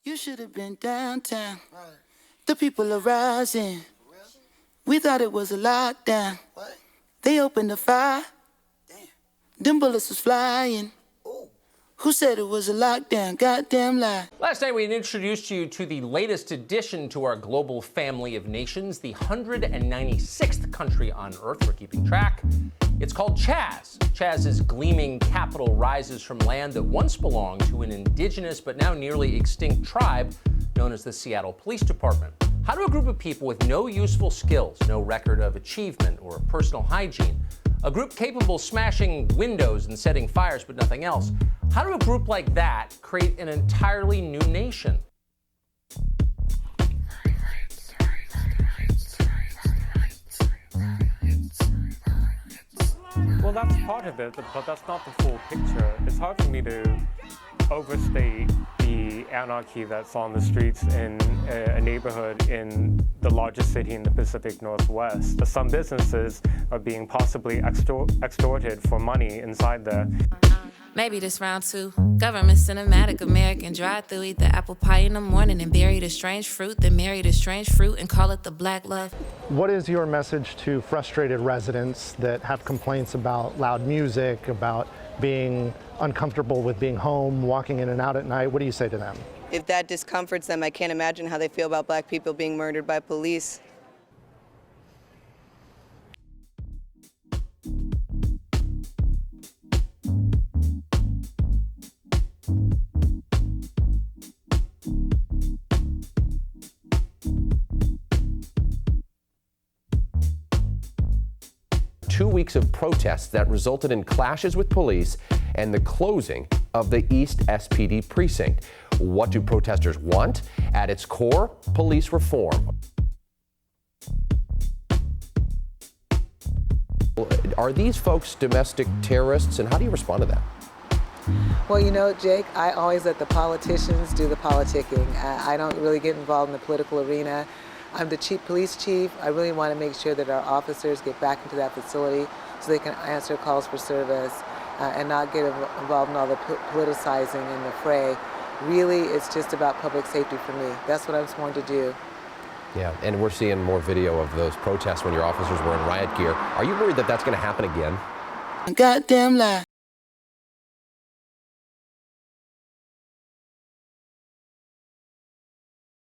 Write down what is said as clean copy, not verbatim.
You should have been downtown. Right. The people are rising. We thought it was a lockdown. What? They opened the fire. Damn. Them bullets was flying. Ooh. Who said it was a lockdown? Goddamn lie. Last night we introduced you to the latest addition to our global family of nations, the 196th country on Earth. We're keeping track. It's called Chaz. Chaz's gleaming capital rises from land that once belonged to an indigenous but now nearly extinct tribe known as the Seattle Police Department. How do a group of people with no useful skills, no record of achievement or personal hygiene, a group capable of smashing windows and setting fires but nothing else, how do a group like that create an entirely new nation? Well, that's part of it, but that's not the full picture. It's hard for me to overstate the anarchy that's on the streets in a neighborhood in the largest city in the Pacific Northwest. Some businesses are being possibly extorted for money inside there. Maybe this round two. Government cinematic, American drive-through. Eat the apple pie in the morning and bury the strange fruit, then marry the strange fruit and call it the black love. What is your message to frustrated residents that have complaints about loud music, about being uncomfortable with being home, walking in and out at night? What do you say to them? If that discomforts them, I can't imagine how they feel about black people being murdered by police. Two weeks of protests that resulted in clashes with police and the closing of the East SPD precinct. What do protesters want? At its core, police reform. Are these folks domestic terrorists, and how do you respond to that? Well, you know, Jake, I always let the politicians do the politicking. I don't really get involved in the political arena. I'm the police chief. I really want to make sure that our officers get back into that facility so they can answer calls for service and not get involved in all the politicizing in the fray. Really, it's just about public safety for me. That's what I'm sworn to do. Yeah, and we're seeing more video of those protests when your officers were in riot gear. Are you worried that that's going to happen again? Goddamn lie.